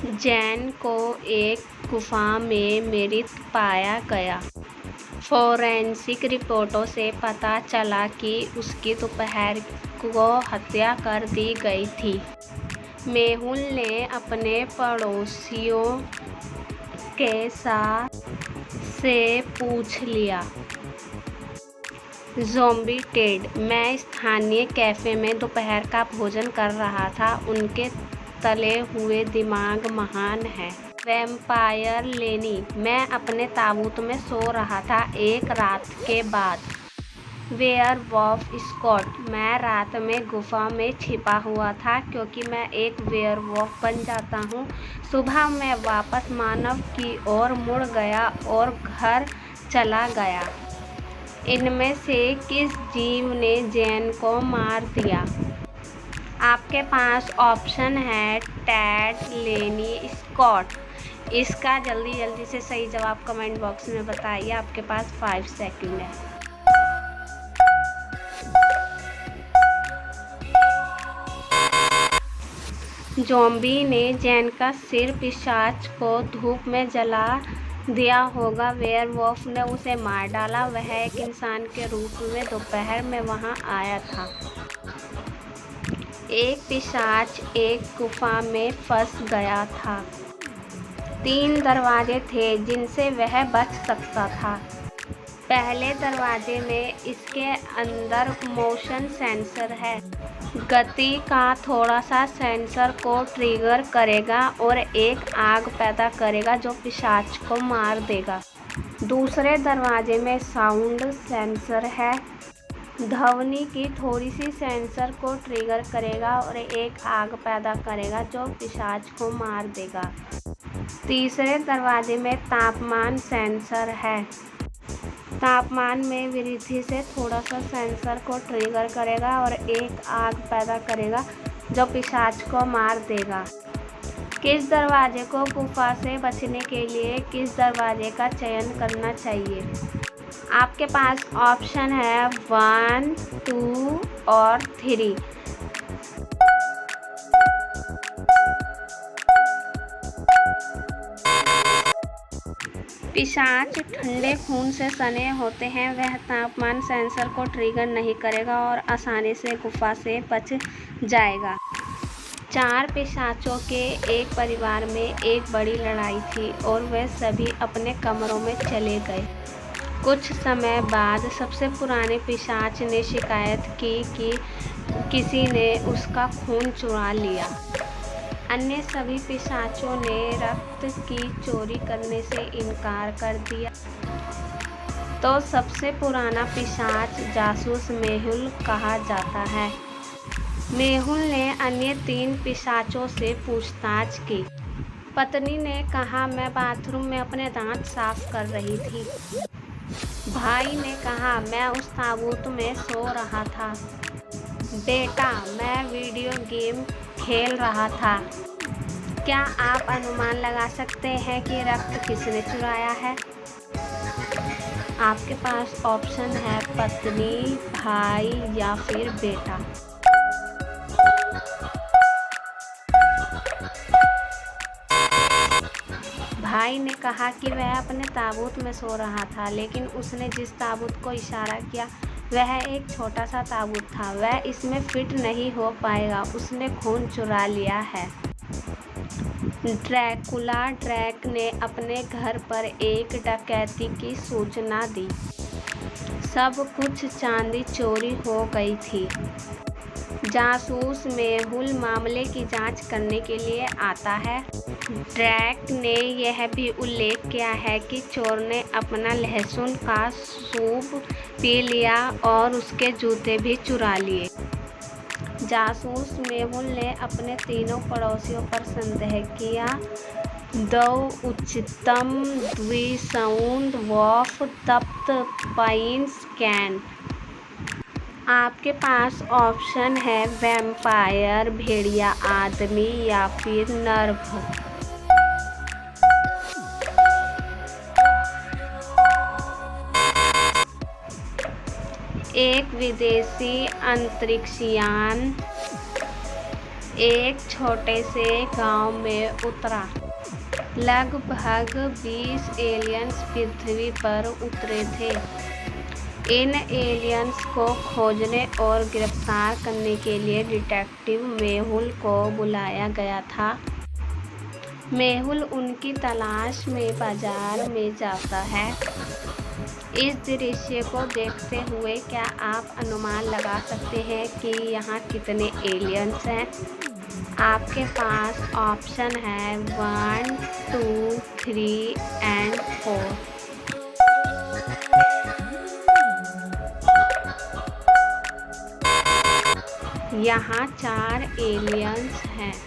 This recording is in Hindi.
जैन को एक गुफा में मृत पाया गया। फोरेंसिक रिपोर्टों से पता चला कि उसकी दोपहर को हत्या कर दी गई थी। मेहुल ने अपने पड़ोसियों के साथ से पूछ लिया। ज़ॉम्बी टेड, मैं स्थानीय कैफ़े में दोपहर का भोजन कर रहा था। उनके तले हुए दिमाग महान हैं। वैम्पायर लेनी, मैं अपने ताबूत में सो रहा था एक रात के बाद। वेयरवॉल्फ स्कॉट, मैं रात में गुफा में छिपा हुआ था क्योंकि मैं एक वेयरवॉल्फ बन जाता हूँ। सुबह मैं वापस मानव की ओर मुड़ गया और घर चला गया। इनमें से किस जीव ने जैन को मार दिया? आपके पास ऑप्शन है टेड, लेनी, स्कॉट। इसका जल्दी से सही जवाब कमेंट बॉक्स में बताइए। आपके पास 5 सेकंड है। ज़ॉम्बी ने जैन का सिर पिशाच को धूप में जला दिया होगा। वेयरवॉल्फ ने उसे मार डाला। वह एक इंसान के रूप में दोपहर में वहां आया था। एक पिशाच एक गुफा में फंस गया था। 3 दरवाजे थे जिनसे वह बच सकता था। पहले दरवाजे में इसके अंदर मोशन सेंसर है। गति का थोड़ा सा सेंसर को ट्रिगर करेगा और एक आग पैदा करेगा जो पिशाच को मार देगा। दूसरे दरवाजे में साउंड सेंसर है। ध्वनि की थोड़ी सी सेंसर को ट्रिगर करेगा और एक आग पैदा करेगा जो पिशाच को मार देगा। तीसरे दरवाजे में तापमान सेंसर है। तापमान में वृद्धि से थोड़ा सा सेंसर को ट्रिगर करेगा और एक आग पैदा करेगा जो पिशाच को मार देगा। किस दरवाजे को गुफा से बचने के लिए किस दरवाजे का चयन करना चाहिए? आपके पास ऑप्शन है 1, 2 और 3। पिशाच ठंडे खून से सने होते हैं। वह तापमान सेंसर को ट्रिगर नहीं करेगा और आसानी से गुफा से बच जाएगा। 4 पिशाचों के एक परिवार में एक बड़ी लड़ाई थी और वे सभी अपने कमरों में चले गए। कुछ समय बाद सबसे पुराने पिशाच ने शिकायत की कि किसी ने उसका खून चुरा लिया। अन्य सभी पिशाचों ने रक्त की चोरी करने से इनकार कर दिया। तो सबसे पुराना पिशाच जासूस मेहुल कहा जाता है। मेहुल ने अन्य 3 पिशाचों से पूछताछ की। पत्नी ने कहा, मैं बाथरूम में अपने दांत साफ कर रही थी। भाई ने कहा, मैं उस ताबूत में सो रहा था। बेटा, मैं वीडियो गेम खेल रहा था। क्या आप अनुमान लगा सकते हैं कि रक्त किसने चुराया है? आपके पास ऑप्शन है पत्नी, भाई या फिर बेटा। भाई ने कहा कि वह अपने ताबूत में सो रहा था, लेकिन उसने जिस ताबूत को इशारा किया वह एक छोटा सा ताबूत था। वह इसमें फिट नहीं हो पाएगा। उसने खून चुरा लिया है। ड्रैकुला ड्रैक ने अपने घर पर एक डकैती की सूचना दी। सब कुछ चांदी चोरी हो गई थी। जासूस मेहुल मामले की जांच करने के लिए आता है। ड्रैक ने यह भी उल्लेख किया है कि चोर ने अपना लहसुन का सूप पी लिया और उसके जूते भी चुरा लिए। जासूस मेहुल ने अपने तीनों पड़ोसियों पर संदेह किया। दो उच्चतम द्विसाउंड वॉफ तप्त पाइन्स कैन। आपके पास ऑप्शन है वैम्पायर, भेड़िया आदमी या फिर नर्व। एक विदेशी अंतरिक्षयान एक छोटे से गांव में उतरा। लगभग 20 एलियंस पृथ्वी पर उतरे थे। इन एलियंस को खोजने और गिरफ्तार करने के लिए डिटेक्टिव मेहुल को बुलाया गया था। मेहुल उनकी तलाश में बाजार में जाता है। इस दृश्य को देखते हुए क्या आप अनुमान लगा सकते हैं कि यहाँ कितने एलियंस हैं? आपके पास ऑप्शन है 1, 2, 3 एंड 4। यहाँ 4 एलियंस हैं।